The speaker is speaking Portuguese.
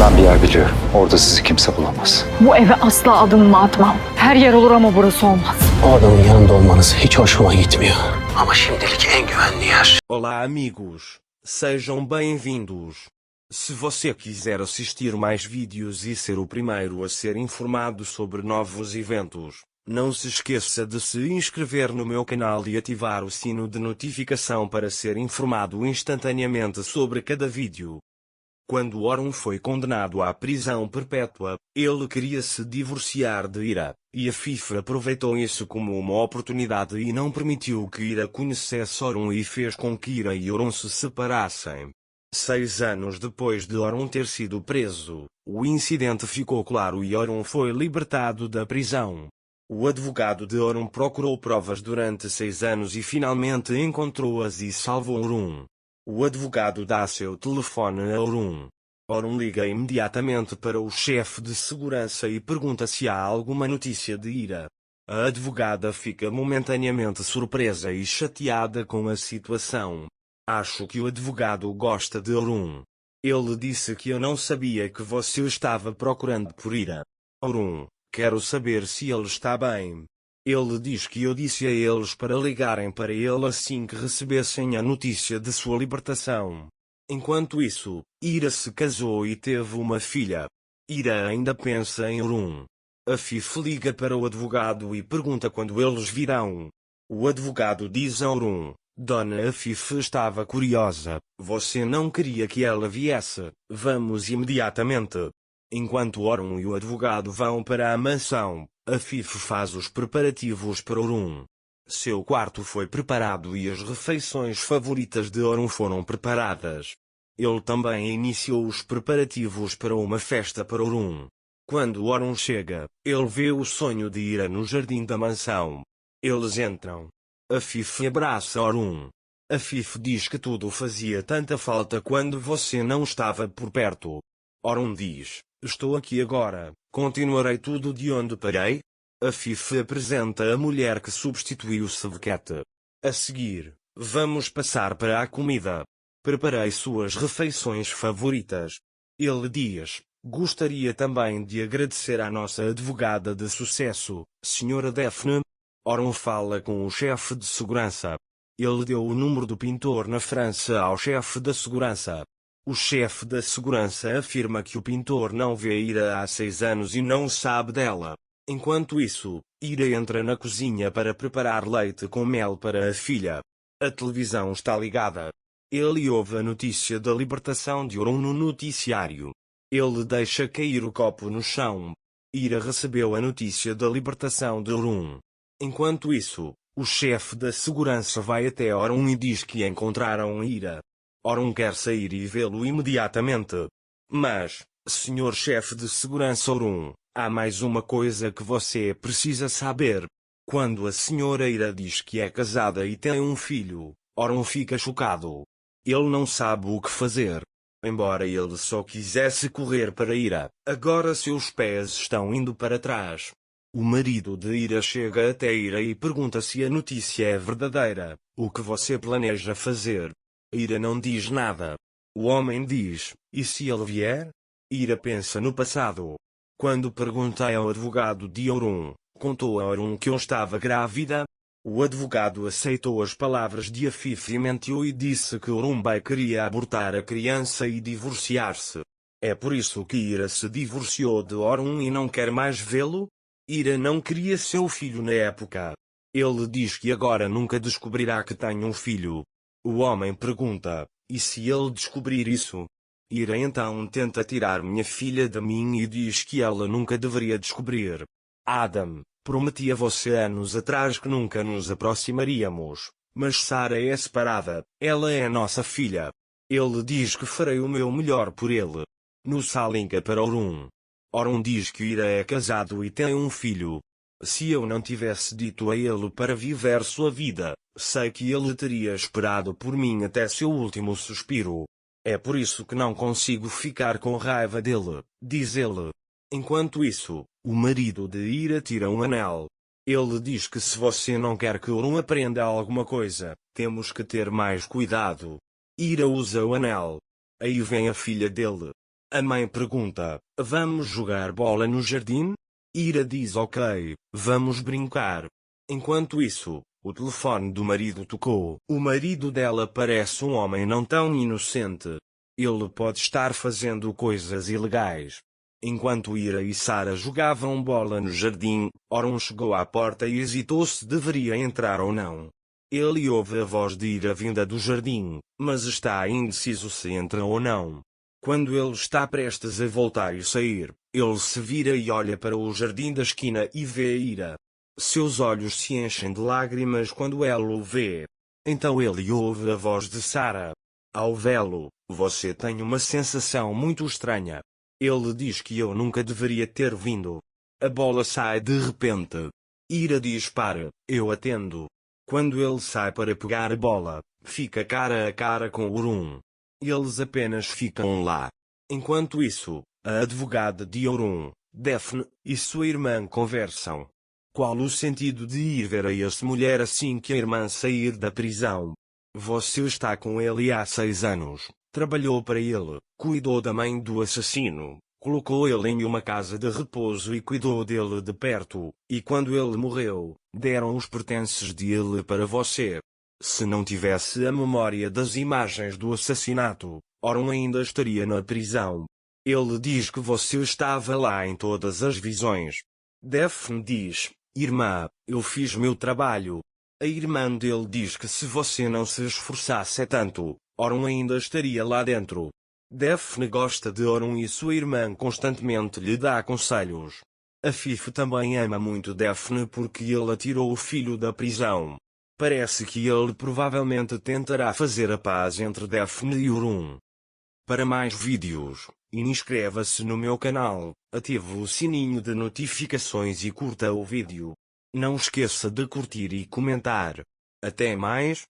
Ben bir yer biliyorum. Orada sizi kimse bulamaz. Bu eve asla adımımı atmam. Her yer olur ama burası olmaz. O adamın yanında olmanız hiç hoşuma gitmiyor. Ama şimdilik en güvenli yer. Olá, amigos. Sejam bem-vindos. Se você quiser assistir mais vídeos e ser o primeiro a ser informado sobre novos eventos, não se esqueça de se inscrever no meu canal e ativar o sino de notificação para ser informado instantaneamente sobre cada vídeo. Quando Orun foi condenado à prisão perpétua, ele queria se divorciar de Ira, e Afif aproveitou isso como uma oportunidade e não permitiu que Ira conhecesse Orun e fez com que Ira e Orun se separassem. 6 anos depois de Orun ter sido preso, o incidente ficou claro e Orun foi libertado da prisão. O advogado de Orun procurou provas durante 6 anos e finalmente encontrou-as e salvou Orun. O advogado dá seu telefone a Orun. Orun liga imediatamente para o chefe de segurança e pergunta se há alguma notícia de Ira. A advogada fica momentaneamente surpresa e chateada com a situação. Acho que o advogado gosta de Orun. Ele disse que eu não sabia que você estava procurando por Ira. Orun, quero saber se ele está bem. Ele diz que eu disse a eles para ligarem para ele assim que recebessem a notícia de sua libertação. Enquanto isso, Ira se casou e teve uma filha. Ira ainda pensa em Orun. Afif liga para o advogado e pergunta quando eles virão. O advogado diz a Orun: Dona Afif estava curiosa, você não queria que ela viesse, vamos imediatamente. Enquanto Orun e o advogado vão para a mansão, Afif faz os preparativos para Orun. Seu quarto foi preparado e as refeições favoritas de Orun foram preparadas. Ele também iniciou os preparativos para uma festa para Orun. Quando Orun chega, ele vê o sonho de Ira no jardim da mansão. Eles entram. Afif abraça Orun. Afif diz que tudo fazia tanta falta quando você não estava por perto. Orun diz: estou aqui agora, continuarei tudo de onde parei? Afif apresenta a mulher que substituiu Sevket. A seguir, vamos passar para a comida. Preparei suas refeições favoritas. Ele diz: gostaria também de agradecer à nossa advogada de sucesso, Sra. Daphne. Orun fala com o chefe de segurança. Ele deu o número do pintor na França ao chefe da segurança. O chefe da segurança afirma que o pintor não vê Ira há 6 anos e não sabe dela. Enquanto isso, Ira entra na cozinha para preparar leite com mel para a filha. A televisão está ligada. Ele ouve a notícia da libertação de Orun no noticiário. Ele deixa cair o copo no chão. Ira recebeu a notícia da libertação de Orun. Enquanto isso, o chefe da segurança vai até Orun e diz que encontraram Ira. Orun quer sair e vê-lo imediatamente. Mas, senhor chefe de segurança Orun, há mais uma coisa que você precisa saber. Quando a senhora Ira diz que é casada e tem um filho, Orun fica chocado. Ele não sabe o que fazer. Embora ele só quisesse correr para Ira, agora seus pés estão indo para trás. O marido de Ira chega até Ira e pergunta se a notícia é verdadeira. O que você planeja fazer? Ira não diz nada. O homem diz: e se ele vier? Ira pensa no passado. Quando perguntei ao advogado de Orun, contou a Orun que eu estava grávida. O advogado aceitou as palavras de Afif e mentiu e disse que Orun Bey queria abortar a criança e divorciar-se. É por isso que Ira se divorciou de Orun e não quer mais vê-lo? Ira não queria seu filho na época. Ele diz que agora nunca descobrirá que tem um filho. O homem pergunta: e se ele descobrir isso? Ira então tenta tirar minha filha de mim e diz que ela nunca deveria descobrir. Adam, prometi a você anos atrás que nunca nos aproximaríamos, mas Sara é separada, ela é nossa filha. Ele diz que farei o meu melhor por ele. No liga para Orun. Orun diz que Ira é casado e tem um filho. Se eu não tivesse dito a ele para viver sua vida, sei que ele teria esperado por mim até seu último suspiro. É por isso que não consigo ficar com raiva dele, diz ele. Enquanto isso, o marido de Ira tira um anel. Ele diz que se você não quer que Orun aprenda alguma coisa, temos que ter mais cuidado. Ira usa o anel. Aí vem a filha dele. A mãe pergunta: vamos jogar bola no jardim? Ira diz: ok, vamos brincar. Enquanto isso, o telefone do marido tocou. O marido dela parece um homem não tão inocente. Ele pode estar fazendo coisas ilegais. Enquanto Ira e Sara jogavam bola no jardim, Orun chegou à porta e hesitou se deveria entrar ou não. Ele ouve a voz de Ira vinda do jardim, mas está indeciso se entra ou não. Quando ele está prestes a voltar e sair, ele se vira e olha para o jardim da esquina e vê Ira. Seus olhos se enchem de lágrimas quando ela o vê. Então ele ouve a voz de Sara. Ao vê-lo, você tem uma sensação muito estranha. Ele diz que eu nunca deveria ter vindo. A bola sai de repente. Ira diz: para, eu atendo. Quando ele sai para pegar a bola, fica cara a cara com Orun. Eles apenas ficam lá. Enquanto isso, a advogada de Orun, Daphne, e sua irmã conversam. Qual o sentido de ir ver a essa mulher assim que a irmã sair da prisão? Você está com ele há 6 anos, trabalhou para ele, cuidou da mãe do assassino, colocou ele em uma casa de repouso e cuidou dele de perto, e quando ele morreu, deram os pertences dele para você. Se não tivesse a memória das imagens do assassinato, Orun ainda estaria na prisão. Ele diz que você estava lá em todas as visões. Daphne diz: irmã, eu fiz meu trabalho. A irmã dele diz que se você não se esforçasse tanto, Orun ainda estaria lá dentro. Daphne gosta de Orun e sua irmã constantemente lhe dá conselhos. A Fife também ama muito Daphne porque ele tirou o filho da prisão. Parece que ele provavelmente tentará fazer a paz entre Daphne e Orun. Para mais vídeos, inscreva-se no meu canal, ative o sininho de notificações e curta o vídeo. Não esqueça de curtir e comentar. Até mais.